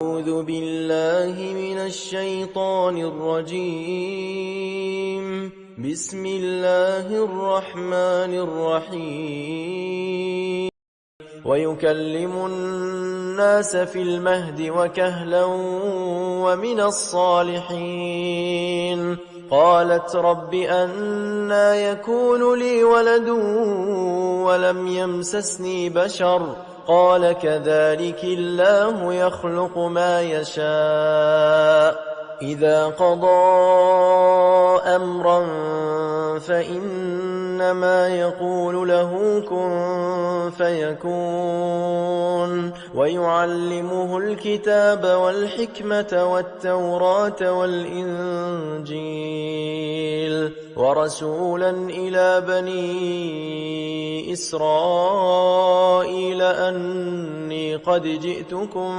أعوذ بالله من الشيطان الرجيم. بسم الله الرحمن الرحيم. ويكلم الناس في المهد وكهلا ومن الصالحين. قالت رب أنى يكون لي ولد ولم يمسسني بشر قال كذلك الله يخلق ما يشاء إذا قضى أمرا فإنما يقول له كن فيكون. ويعلمه الكتاب والحكمة والتوراة والإنجيل ورسولا إلى بني إسرائيل أني قد جئتكم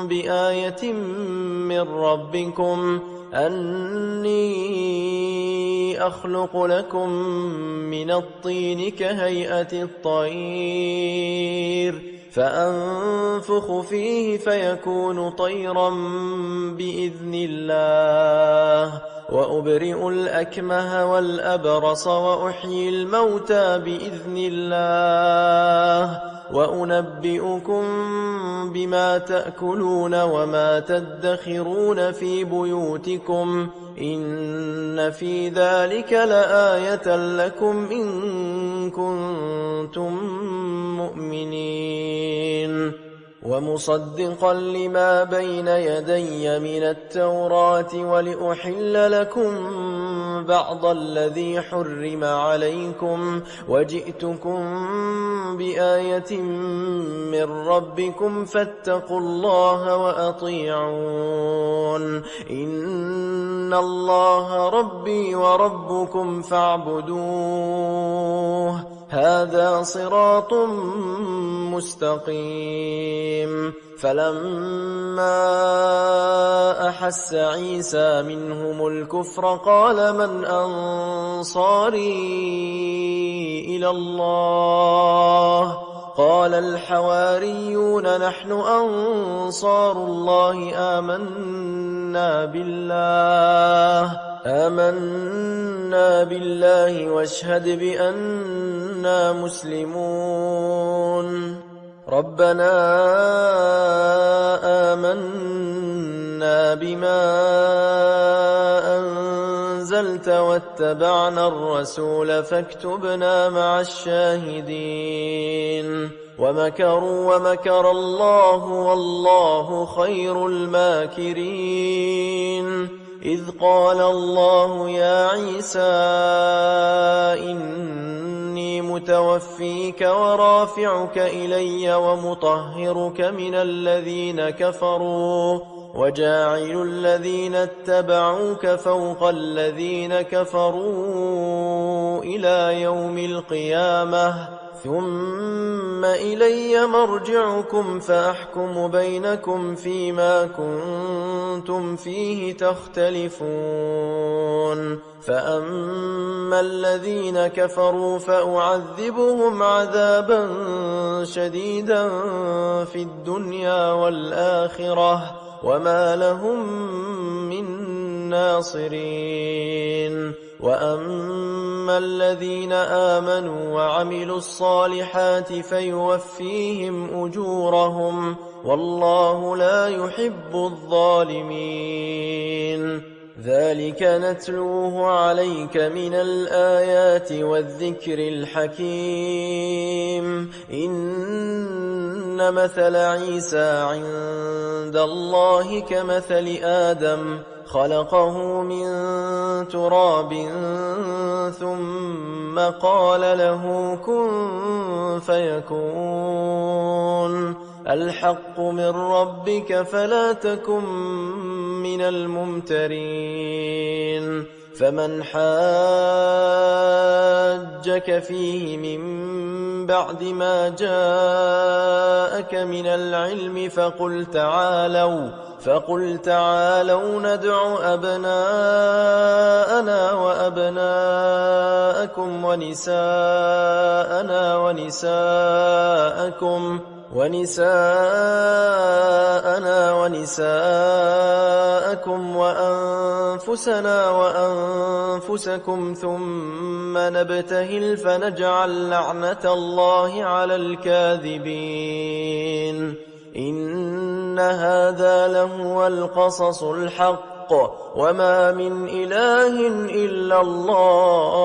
بآية من ربكم أني أخلق لكم من الطين كهيئة الطير فأنفخ فيه فيكون طيرا بإذن الله وأبرئ الأكمه والأبرص وأحيي الموتى بإذن الله وأنبئكم بما تأكلون وما تدخرون في بيوتكم إن في ذلك لآية لكم إن كنتم مؤمنين. ومصدقا لما بين يدي من التوراة ولأحل لكم بعض الذي حرم عليكم وجئتكم بآية من ربكم فاتقوا الله وأطيعون إن الله ربي وربكم فاعبدوه هذا صراط مستقيم. فلما أحس عيسى منهم الكفر قال من أنصاري إلى الله قال الحواريون نحن أنصار الله آمنا بالله واشهد بأننا مسلمون. ربنا آمنا بما أنزلت واتبعنا الرسول فاكتبنا مع الشاهدين. ومكروا ومكر الله والله خير الماكرين. إذ قال الله يا عيسى إني متوفيك ورافعك إلي ومطهرك من الذين كفروا وجاعل الذين اتبعوك فوق الذين كفروا إلى يوم القيامة ثم إلي مرجعكم فأحكم بينكم فيما كنتم فيه تختلفون. فأما الذين كفروا فأعذبهم عذابا شديدا في الدنيا والآخرة وما لهم من ناصرين. وأما الذين آمنوا وعملوا الصالحات فيوفيهم أجورهم والله لا يحب الظالمين. ذلك نتلوه عليك من الآيات والذكر الحكيم. إن مثل عيسى عند الله كمثل آدم خلقه من تراب ثم قال له كن فيكون. الحق من ربك فلا تكن من الممترين. فمن حاجك فيه من بعد ما جاءك من العلم فقل تعالوا ندع أبناءنا وأبناءكم ونساءنا ونساءكم ونساءنا ونساءكم وأنفسنا وأنفسكم ثم نبتهل فنجعل لعنة الله على الكاذبين إن هذا لهو القصص الحق وما من إله إلا الله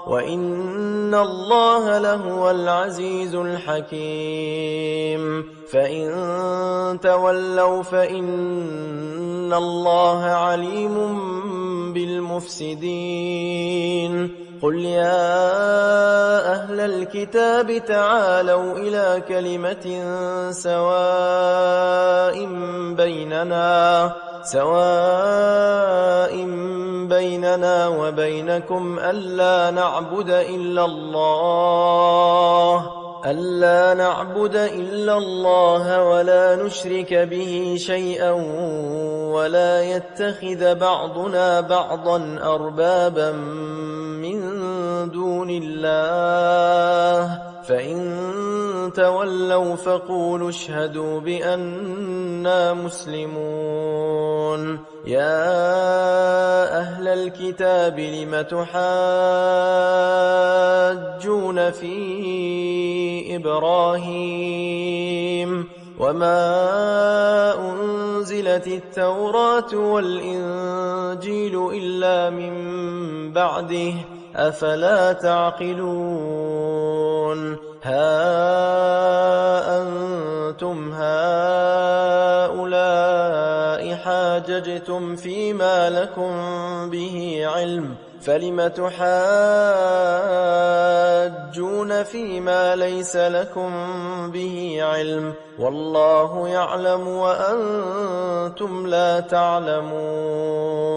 وإن الله لهو العزيز الحكيم فإن تولوا فإن الله عليم بالمفسدين قل يا أهل الكتاب تعالوا إلى كلمة سواء بيننا وبينكم ألا نعبد إلا الله ولا نشرك به شيئا ولا يتخذ بعضنا بعضا أربابا من دون الله فإن تولوا فقولوا اشهدوا بأننا مسلمون يا أهل الكتاب لم تحاجون في إبراهيم وما أنزلت التوراة والإنجيل إلا من بعده أفلا تعقلون ها أنتم هؤلاء حاججتم فيما لكم به علم فلم تحاجون فيما ليس لكم به علم والله يعلم وأنتم لا تعلمون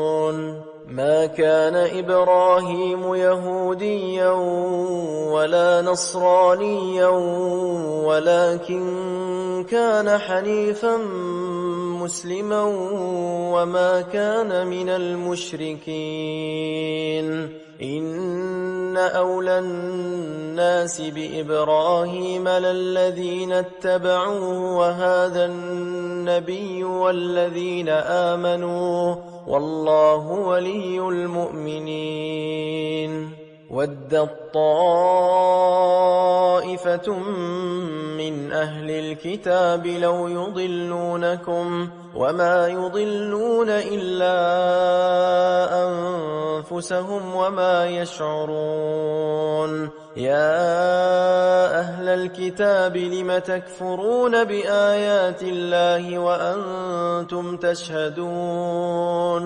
ما كان إبراهيم يهوديا ولا نصرانيا ولكن كان حنيفا مسلما وما كان من المشركين إن أولى الناس بإبراهيم للذين اتبعوه وهذا النبي والذين آمنوا والله ولي المؤمنين ودت طائفة من أهل الكتاب لو يضلونكم وما يضلون إلا أنفسهم وما يشعرون يا أهل الكتاب لم تكفرون بآيات الله وأنتم تشهدون